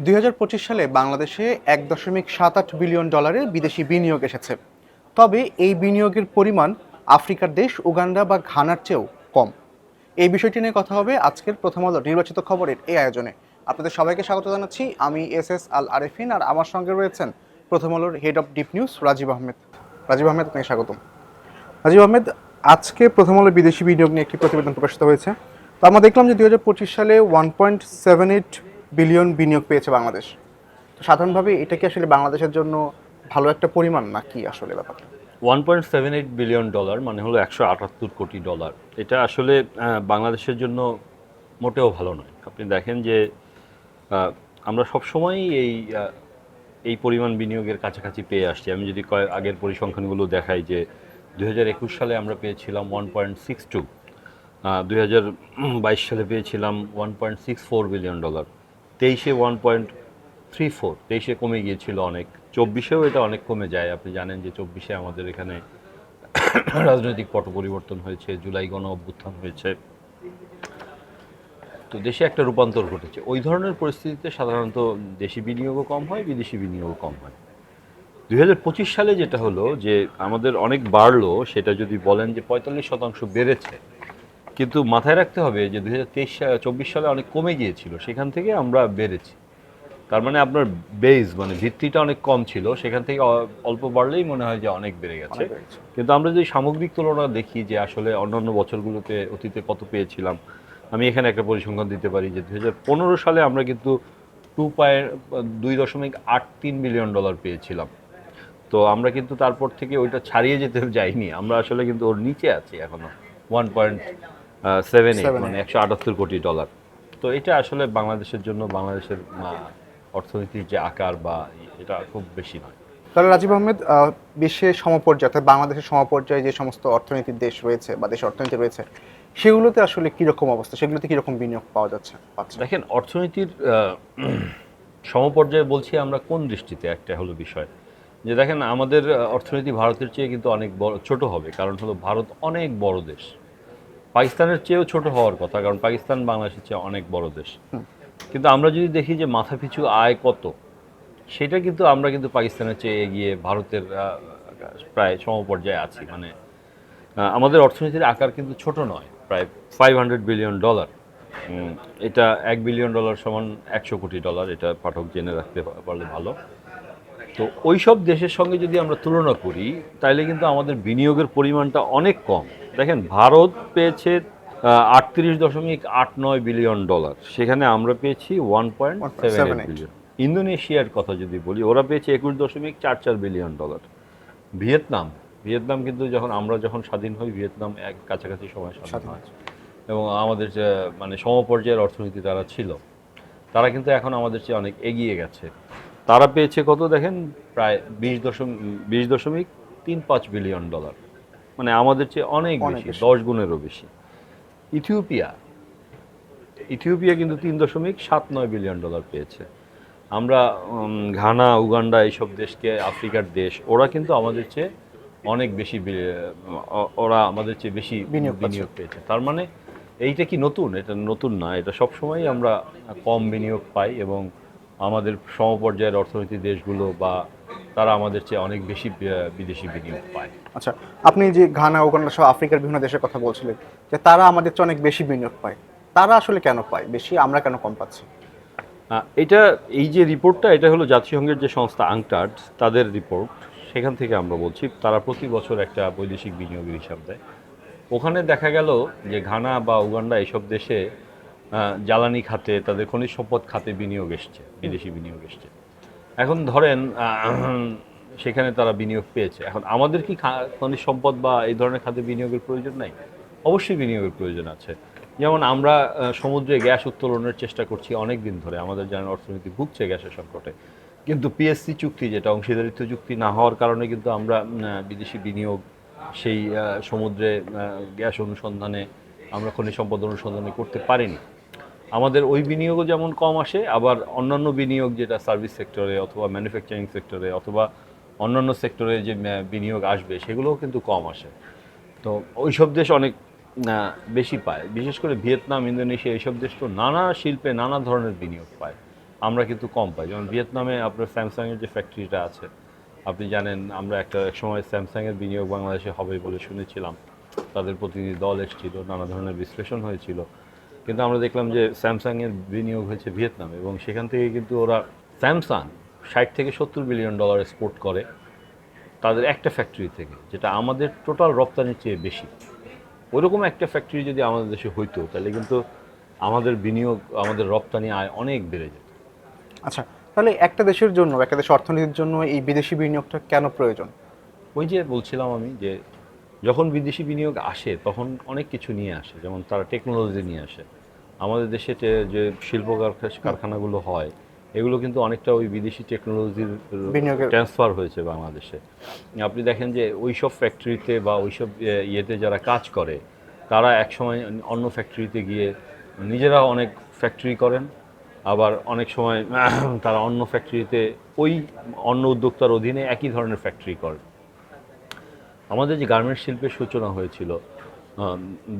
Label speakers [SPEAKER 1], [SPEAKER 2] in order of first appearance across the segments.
[SPEAKER 1] ২০২৫ সালে বাংলাদেশে ১.৭৮ বিলিয়ন ডলারের বিদেশি বিনিয়োগ এসেছে। তবে এই বিনিয়োগের পরিমাণ আফ্রিকার দেশ উগান্ডা বা ঘানার চেয়েও কম। এই বিষয়টি নিয়ে কথা হবে আজকের প্রথম আলো নির্বাচিত খবরের এই আয়োজনে। আপনাদের সবাইকে স্বাগত জানাচ্ছি। আমি এস আল আরেফিন, আর আমার সঙ্গে রয়েছেন প্রথম আলোর head of deep news Rajib Ahmed. Rajib Ahmed, আপনাকে স্বাগতম। রাজীব আহমেদ, আজকে প্রথম আলো বিদেশি বিনিয়োগ নিয়ে একটি প্রতিবেদন প্রকাশিত হয়েছে। তো আমরা দেখলাম যে ২০২৫ সালে 1.78 বিলিয়ন বিনিয়োগ পেয়েছে বাংলাদেশ। তো সাধারণভাবে এটা কি আসলে বাংলাদেশের জন্য ভালো একটা পরিমাণ, না কি আসলে ব্যাপারটা?
[SPEAKER 2] 1.78 বিলিয়ন ডলার মানে হলো 178 কোটি ডলার। এটা আসলে বাংলাদেশের জন্য মোটেও ভালো নয়। আপনি দেখেন যে আমরা সবসময়ই এই পরিমাণ বিনিয়োগের কাছাকাছি পেয়ে আসছি। আমি যদি আগের পরিসংখ্যানগুলো দেখাই যে 2021 সালে আমরা পেয়েছিলাম 1.62, 2022 সালে পেয়েছিলাম 1.64 বিলিয়ন ডলার, 23-এ 1.34, 23-এ কমে গিয়েছিল অনেক, 24-এও এটা অনেক কমে যায়। আপনি জানেন যে 24-এ আমাদের এখানে রাজনৈতিক পট পরিবর্তন হয়েছে, জুলাই গণ অভ্যুত্থান হয়েছে, তো দেশে একটা রূপান্তর ঘটেছে। ওই ধরনের পরিস্থিতিতে সাধারণত দেশি বিনিয়োগও কম হয়, বিদেশি বিনিয়োগও কম হয়। 2025 সালে যেটা হলো যে আমাদের অনেক বাড়লো, সেটা যদি বলেন যে 45% বেড়েছে, কিন্তু মাথায় রাখতে হবে যে 2024 সালে অনেক কমে গিয়েছিল, সেখান থেকে আমরা বেড়েছি। তার মানে আপনার বেস মানে ভিত্তিটা অনেক কম ছিল, সেখান থেকে অল্প বাড়লেই মনে হয় যে অনেক বেড়ে গেছে। কিন্তু আমরা যদি সামগ্রিক তুলনা দেখি যে আসলে অন্যান্য বছরগুলোতে অতীতে কত পেয়েছিলাম, আমি এখানে একটা পরিসংখ্যান দিতে পারি যে 2015 সালে আমরা কিন্তু 2.83 বিলিয়ন ডলার পেয়েছিলাম। তো আমরা কিন্তু তারপর থেকে ওইটা ছাড়িয়ে যেতে যাইনি, আমরা আসলে কিন্তু ওর নিচে আছি এখনো 1.78, মানে 178 কোটি ডলার। তো এটা আসলে বাংলাদেশের জন্য, বাংলাদেশের অর্থনীতির যে আকার বা এটা খুব বেশি নয়।
[SPEAKER 1] তাহলে রাজীব আহমেদ, বিশ্বের সমপর্যায়ে অর্থাৎ বাংলাদেশের সমপর্যায়ে যে সমস্ত অর্থনীতির দেশ রয়েছে বা দেশের অর্থনীতি রয়েছে, সেগুলোতে আসলে কীরকম অবস্থা, সেগুলোতে কীরকম বিনিয়োগ পাওয়া যাচ্ছে?
[SPEAKER 2] দেখেন, অর্থনীতির সমপর্যায়ে বলছি আমরা কোন দৃষ্টিতে, একটা হলো বিষয় যে দেখেন আমাদের অর্থনীতি ভারতের চেয়ে কিন্তু অনেক বড় ছোট হবে, কারণ হলো ভারত অনেক বড় দেশ। পাকিস্তানের চেয়েও ছোট হওয়ার কথা, কারণ পাকিস্তান বাংলাদেশের চেয়ে অনেক বড় দেশ। কিন্তু আমরা যদি দেখি যে মাথাপিছু আয় কত, সেটা কিন্তু আমরা কিন্তু পাকিস্তানের চেয়ে এগিয়ে ভারতের প্রায় সমপর্যায়ে আছি। মানে আমাদের অর্থনীতির আকার কিন্তু ছোট নয়, প্রায় 500 বিলিয়ন ডলার। এটা 1 বিলিয়ন ডলার সমান 100 কোটি ডলার, এটা পাঠক জেনে রাখতে পারলে ভালো। তো ওই সব দেশের সঙ্গে যদি আমরা তুলনা করি, তাইলে কিন্তু আমাদের বিনিয়োগের পরিমাণটা অনেক কম। দেখেন, ভারত পেয়েছে 38.89 বিলিয়ন ডলার, সেখানে আমরা পেয়েছি 1.78 বিলিয়ন। ইন্দোনেশিয়ার কথা যদি বলি, ওরা পেয়েছে 21.44 বিলিয়ন ডলার। ভিয়েতনাম কিন্তু যখন স্বাধীন হই, ভিয়েতনাম এক কাছাকাছি সময় স্বাধীন হয় এবং আমাদের যে মানে সমপর্যায়ের অর্থনীতি তারা ছিল, তারা কিন্তু এখন আমাদের চেয়ে অনেক এগিয়ে গেছে। তারা পেয়েছে কত দেখেন, প্রায় 20.35 বিলিয়ন ডলার, মানে আমাদের চেয়ে অনেক বেশি, 10 গুণেরও বেশি। ইথিওপিয়া কিন্তু 3.79 বিলিয়ন ডলার পেয়েছে। আমরা ঘানা, উগান্ডা এইসব দেশকে, আফ্রিকার দেশ, ওরা কিন্তু আমাদের চেয়ে অনেক বেশি, ওরা আমাদের চেয়ে বেশি বিনিয়োগ পেয়েছে। তার মানে এইটা কি নতুন? এটা নতুন না, এটা সবসময়ই আমরা কম বিনিয়োগ পাই এবং আমাদের সমপর্যায়ের অর্থনীতির দেশগুলো বা তারা আমাদের চেয়ে অনেক বেশি বিদেশি বিনিয়োগ পায়।
[SPEAKER 1] আচ্ছা, আপনি যে ঘানা, উগান্ডা সহ আফ্রিকার বিভিন্ন দেশের কথা বলছিলেন যে তারা আমাদের চেয়ে অনেক বেশি বিনিয়োগ পায়, তারা আসলে কেন পায় বেশি, আমরা কেন কম পাচ্ছি?
[SPEAKER 2] এই যে রিপোর্টটা, এটা হলো জাতিসংঘের যে সংস্থা আংটাড, তাদের রিপোর্ট। সেখান থেকে আমরা বলছি, তারা প্রতি বছর একটা বৈদেশিক বিনিয়োগের হিসাব দেয়। ওখানে দেখা গেল যে ঘানা বা উগান্ডা এইসব দেশে জ্বালানি খাতে, তাদের খনিজ সম্পদ খাতে বিনিয়োগ এসছে, বিদেশি বিনিয়োগ এসছে। এখন ধরেন সেখানে তারা বিনিয়োগ পেয়েছে। এখন আমাদের কি খনিজ সম্পদ বা এই ধরনের খাতে বিনিয়োগের প্রয়োজন নাই? অবশ্যই বিনিয়োগের প্রয়োজন আছে। যেমন আমরা সমুদ্রে গ্যাস উত্তোলনের চেষ্টা করছি অনেক দিন ধরে, আমাদের জানেন অর্থনীতি ভুগছে গ্যাসের সংকটে, কিন্তু পিএসসি চুক্তি, যেটা অংশীদারিত্ব চুক্তি না হওয়ার কারণে কিন্তু আমরা বিদেশি বিনিয়োগ সেই সমুদ্রে গ্যাস অনুসন্ধানে, আমরা খনিজ সম্পদ অনুসন্ধানে করতে পারিনি। আমাদের ওই বিনিয়োগও যেমন কম আসে, আবার অন্যান্য বিনিয়োগ যেটা সার্ভিস সেক্টরে অথবা ম্যানুফ্যাকচারিং সেক্টরে অথবা অন্যান্য সেক্টরে যে বিনিয়োগ আসবে, সেগুলোও কিন্তু কম আসে। তো ওই সব দেশ অনেক বেশি পায়, বিশেষ করে ভিয়েতনাম, ইন্দোনেশিয়া এইসব দেশ তো নানা শিল্পে নানা ধরনের বিনিয়োগ পায়। আমরা কিন্তু কম পাই। যেমন ভিয়েতনামে আপনার স্যামসাংয়ের যে ফ্যাক্টরিটা আছে, আপনি জানেন আমরা এক সময় স্যামসাংয়ের বিনিয়োগ বাংলাদেশে হবে বলে শুনেছিলাম। তাদের প্রতিনিধি দল এসেছিল, নানা ধরনের বিশ্লেষণ হয়েছিল, কিন্তু আমরা দেখলাম যে স্যামসাংয়ের বিনিয়োগ হয়েছে ভিয়েতনামে, এবং সেখান থেকে কিন্তু ওরা স্যামসাং 60 থেকে 70 বিলিয়ন ডলার এক্সপোর্ট করে তাদের একটা ফ্যাক্টরি থেকে, যেটা আমাদের টোটাল রপ্তানির চেয়ে বেশি। ওইরকম একটা ফ্যাক্টরি যদি আমাদের দেশে হইতো তাহলে কিন্তু আমাদের বিনিয়োগ, আমাদের রপ্তানি আয় অনেক বেড়ে যেত।
[SPEAKER 1] আচ্ছা, তাহলে একটা দেশের জন্য, একটা দেশের অর্থনীতির জন্য এই বিদেশি বিনিয়োগটা কেন প্রয়োজন?
[SPEAKER 2] ওই যে বলছিলাম আমি যে যখন বিদেশি বিনিয়োগ আসে তখন অনেক কিছু নিয়ে আসে, যেমন তারা টেকনোলজি নিয়ে আসে। আমাদের দেশে যে শিল্প কারখানাগুলো হয়, এগুলো কিন্তু অনেকটা ওই বিদেশি টেকনোলজির
[SPEAKER 1] বিনিয়োগের
[SPEAKER 2] ট্রান্সফার হয়েছে বাংলাদেশে। আপনি দেখেন যে ওইসব ফ্যাক্টরিতে বা ওইসব ইয়েতে যারা কাজ করে, তারা একসময় অন্য ফ্যাক্টরিতে গিয়ে নিজেরা অনেক ফ্যাক্টরি করেন, আবার অনেক সময় তারা অন্য ফ্যাক্টরিতে ওই অন্য উদ্যোক্তার অধীনে একই ধরনের ফ্যাক্টরি করে। আমাদের যে গার্মেন্টস শিল্পের সূচনা হয়েছিল,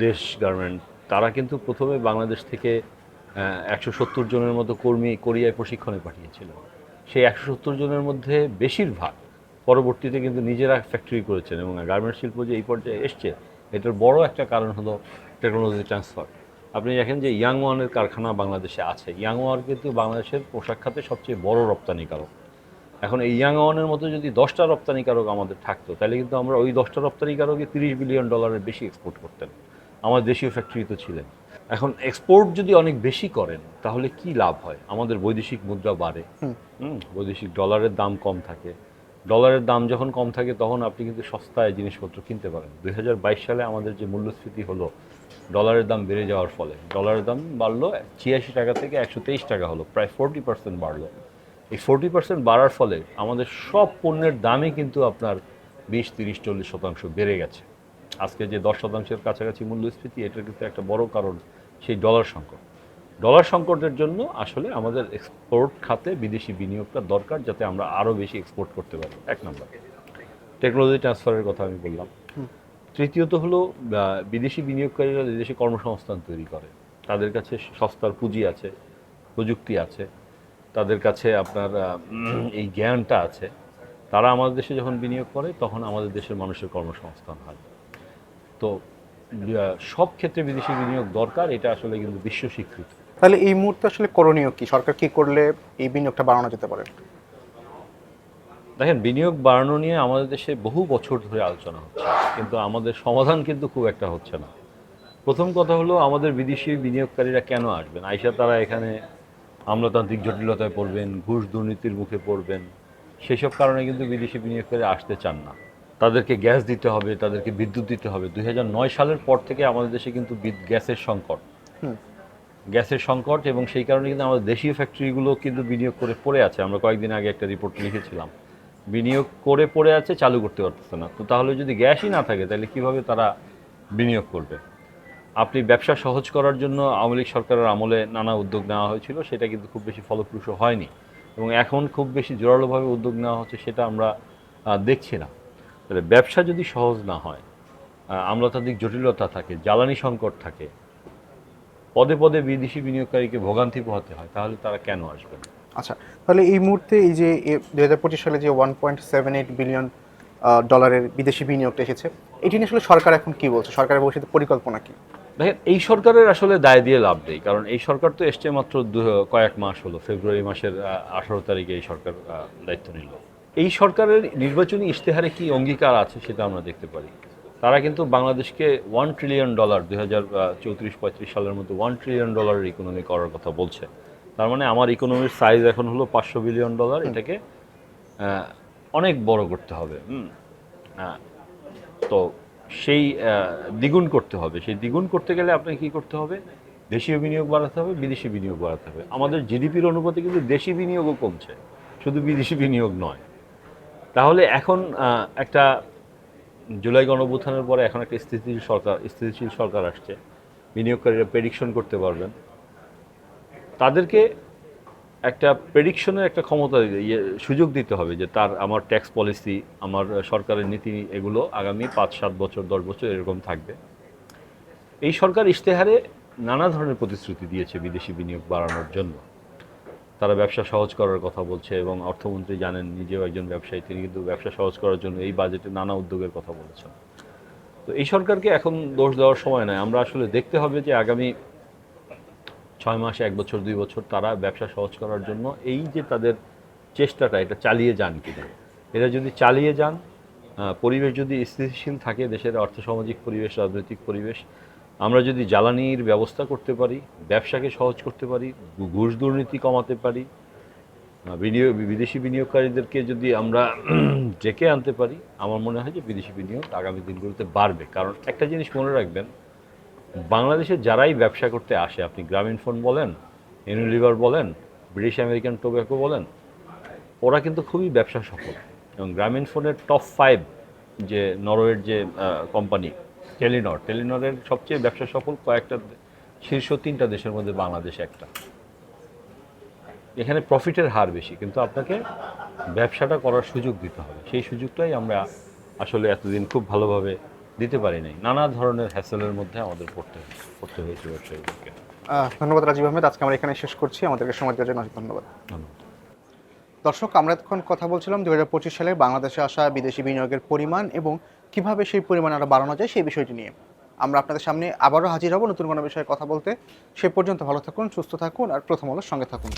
[SPEAKER 2] দেশ গার্মেন্ট, তারা কিন্তু প্রথমে বাংলাদেশ থেকে 170 জনের মতো কর্মী কোরিয়ায় প্রশিক্ষণে পাঠিয়েছিল। সেই 170 জনের মধ্যে বেশিরভাগ পরবর্তীতে কিন্তু নিজেরা ফ্যাক্টরি করেছেন, এবং গার্মেন্টস শিল্প যে এই পর্যায়ে এসছে, এটার বড় একটা কারণ হলো টেকনোলজি ট্রান্সফার। আপনি দেখেন যে ইয়াংওয়ানের কারখানা বাংলাদেশে আছে। ইয়াংওয়ান কিন্তু বাংলাদেশের পোশাক খাতে সবচেয়ে বড় রপ্তানিকারক। এখন এই ইয়াংওয়ানের মতো যদি 10টা রপ্তানিকারক আমাদের থাকতো, তাহলে কিন্তু আমরা ওই 10টা রপ্তানিকারকই 30 বিলিয়ন ডলারের বেশি এক্সপোর্ট করতেন। আমার দেশীয় ফ্যাক্টরি তো ছিলেন। এখন এক্সপোর্ট যদি অনেক বেশি করেন তাহলে কি লাভ হয়? আমাদের বৈদেশিক মুদ্রা বাড়ে, বৈদেশিক ডলারের দাম কম থাকে। ডলারের দাম যখন কম থাকে তখন আপনি কিন্তু সস্তায় জিনিসপত্র কিনতে পারেন। 2022 সালে আমাদের যে মূল্যস্ফীতি হলো, ডলারের দাম বেড়ে যাওয়ার ফলে ডলারের দাম বাড়লো 86 টাকা থেকে 123 টাকা হলো, প্রায় 40% বাড়লো। এই 40% বাড়ার ফলে আমাদের সব পণ্যের দামই কিন্তু আপনার 20, 30, 40% বেড়ে গেছে। আজকে যে 10%-এর কাছাকাছি মূল্যস্ফীতি, এটার কিন্তু একটা বড় কারণ সেই ডলার সংকট। ডলার সংকটের জন্য আসলে আমাদের এক্সপোর্ট খাতে বিদেশি বিনিয়োগটা দরকার, যাতে আমরা আরও বেশি এক্সপোর্ট করতে পারি। এক নম্বর, টেকনোলজি ট্রান্সফারের কথা আমি বললাম। তৃতীয়ত হলো বিদেশি বিনিয়োগকারীরা দেশে কর্মসংস্থান তৈরি করে। তাদের কাছে সস্তার পুঁজি আছে, প্রযুক্তি আছে, তাদের কাছে আপনার এই জ্ঞানটা আছে। তারা আমাদের দেশে যখন বিনিয়োগ করে তখন আমাদের দেশের মানুষের কর্মসংস্থান হয়। তো সব ক্ষেত্রে বিদেশি বিনিয়োগ দরকার, এটা আসলে কিন্তু বিশ্ব স্বীকৃত।
[SPEAKER 1] তাহলে এই মুহূর্তে আসলে করণীয় কি? সরকার কি করলে এই বিনিয়োগটা বাড়ানো যেতে পারে?
[SPEAKER 2] দেখেন, বিনিয়োগ বাড়ানো নিয়ে আমাদের দেশে বহু বছর ধরে আলোচনা হচ্ছে, কিন্তু আমাদের সমাধান কিন্তু খুব একটা হচ্ছে না। প্রথম কথা হলো, আমাদের বিদেশি বিনিয়োগকারীরা কেন আসবেন? আইসা তারা এখানে আমলাতান্ত্রিক জটিলতায় পড়বেন, ঘুষ দুর্নীতির মুখে পড়বেন। সেসব কারণে কিন্তু বিদেশি বিনিয়োগকারী আসতে চান না। তাদেরকে গ্যাস দিতে হবে, তাদেরকে বিদ্যুৎ দিতে হবে। 2009 সালের পর থেকে আমাদের দেশে কিন্তু গ্যাসের সংকট, গ্যাসের সংকট, এবং সেই কারণে কিন্তু আমাদের দেশীয় ফ্যাক্টরিগুলো কিন্তু বিনিয়োগ করে পড়ে আছে। আমরা কয়েকদিন আগে একটা রিপোর্ট লিখেছিলাম, বিনিয়োগ করে পড়ে আছে, চালু করতে পারতেছে না। তো তাহলে যদি গ্যাসই না থাকে তাহলে কিভাবে তারা বিনিয়োগ করবে? আপনি ব্যবসা সহজ করার জন্য আওয়ামী লীগ সরকারের আমলে নানা উদ্যোগ নেওয়া হয়েছিল, সেটা কিন্তু খুব বেশি ফলপ্রসূ হয়নি, এবং এখন খুব বেশি জোরালোভাবে উদ্যোগ নেওয়া হচ্ছে, সেটা আমরা দেখছি না। তাহলে ব্যবসা যদি সহজ না হয়, আমলাতান্ত্রিক জটিলতা থাকে, জ্বালানি সংকট থাকে, পদে পদে বিদেশি বিনিয়োগকারীকে ভোগান্তি পোহাতে হয়, তাহলে তারা কেন আসবেন?
[SPEAKER 1] আচ্ছা, তাহলে এই মুহূর্তে এই যে 2025 সালে যে 1.78 বিলিয়ন ডলারের বিদেশি বিনিয়োগটা এসেছে, এটি নিয়ে আসলে সরকার এখন কি বলছে? সরকারের ভবিষ্যতে পরিকল্পনা কি?
[SPEAKER 2] দেখেন, এই সরকারের আসলে দায় দিয়ে লাভ নেই, কারণ এই সরকার তো এসছে মাত্র কয়েক মাস হলো। ফেব্রুয়ারি মাসের 18 তারিখে এই সরকার দায়িত্ব নিল। এই সরকারের নির্বাচনী ইশতেহারে কি অঙ্গীকার আছে সেটা আমরা দেখতে পারি। তারা কিন্তু বাংলাদেশকে $1 ট্রিলিয়ন 2034-35 সালের মধ্যে $1 ট্রিলিয়ন ইকোনমি করার কথা বলছে। তার মানে আমার ইকোনমির সাইজ এখন হলো $500 বিলিয়ন। এটাকে অনেক বড় করতে হবে। তো সেই দ্বিগুণ করতে হবে। সেই দ্বিগুণ করতে গেলে আপনাকে কী করতে হবে? দেশীয় বিনিয়োগ বাড়াতে হবে, বিদেশি বিনিয়োগ বাড়াতে হবে। আমাদের জিডিপির অনুপাতে কিন্তু দেশি বিনিয়োগও কমছে, শুধু বিদেশি বিনিয়োগ নয়। তাহলে এখন একটা জুলাই গণঅভ্যুত্থানের পরে এখন একটা স্থিতিশীল সরকার আসছে। বিনিয়োগকারীরা প্রেডিকশন করতে পারবেন। তাদেরকে একটা প্রেডিকশনের একটা ক্ষমতা সুযোগ দিতে হবে, যে আমার ট্যাক্স পলিসি, আমার সরকারের নীতি, এগুলো আগামী 5-7 বছর 10 বছর এরকম থাকবে। এই সরকার ইশতেহারে নানা ধরনের প্রতিশ্রুতি দিয়েছে বিদেশি বিনিয়োগ বাড়ানোর জন্য। তারা ব্যবসা সহজ করার কথা বলছে এবং অর্থমন্ত্রী জানেন, নিজেও একজন ব্যবসায়ী, তিনি কিন্তু ব্যবসা সহজ করার জন্য এই বাজেটে নানা উদ্যোগের কথা বলেছেন। তো এই সরকারকে এখন দোষ দেওয়ার সময় নয়, আমরা আসলে দেখতে হবে যে আগামী 6 মাস, 1 বছর, 2 বছর তারা ব্যবসা সহজ করার জন্য এই যে তাদের চেষ্টাটা, এটা চালিয়ে যান কিনা। এরা যদি চালিয়ে যান, পরিবেশ যদি স্থিতিশীল থাকে, দেশের আর্থসামাজিক পরিবেশ, রাজনৈতিক পরিবেশ, আমরা যদি জ্বালানির ব্যবস্থা করতে পারি, ব্যবসাকে সহজ করতে পারি, ঘুষ দুর্নীতি কমাতে পারি, বিদেশি বিনিয়োগকারীদেরকে যদি আমরা ডেকে আনতে পারি, আমার মনে হয় যে বিদেশি বিনিয়োগ আগামী দিনগুলোতে বাড়বে। কারণ একটা জিনিস মনে রাখবেন, বাংলাদেশে যারাই ব্যবসা করতে আসে, আপনি গ্রামীণফোন বলেন, ইউনিলিভার বলেন, ব্রিটিশ আমেরিকান টোব্যাকো বলেন, ওরা কিন্তু খুবই ব্যবসা সফল। এবং গ্রামীণফোনের টপ 5 যে নরওয়ের যে কোম্পানি টেলিনরের সবচেয়ে ব্যবসা সফল কয়েকটা শীর্ষ 3টা দেশের মধ্যে বাংলাদেশ একটা। এখানে প্রফিটের হার বেশি, কিন্তু আপনাকে ব্যবসাটা করার সুযোগ দিতে হবে। সেই সুযোগটাই আমরা আসলে এতদিন খুব ভালোভাবে দিতে পারি নাই। নানা ধরনের হ্যাসেলের মধ্যে আমাদের পড়তে হয়েছে ব্যবসায়ীদেরকে।
[SPEAKER 1] ধন্যবাদ রাজীব আহমেদ, আজকে আমরা এখানে শেষ করছি। আমাদেরকে সময় দেওয়ার জন্য অনেক ধন্যবাদ। দর্শক, আমরা এতক্ষণ কথা বলছিলাম 2025 সালে বাংলাদেশে আসা বিদেশি বিনিয়োগের পরিমাণ এবং কিভাবে সেই পরিমাণ আরও বাড়ানো যায় সেই বিষয়টি নিয়ে। আমরা আপনাদের সামনে আবারও হাজির হব নতুন কোনো বিষয়ে কথা বলতে। সে পর্যন্ত ভালো থাকুন, সুস্থ থাকুন আর প্রথম আলোর সঙ্গে থাকুন।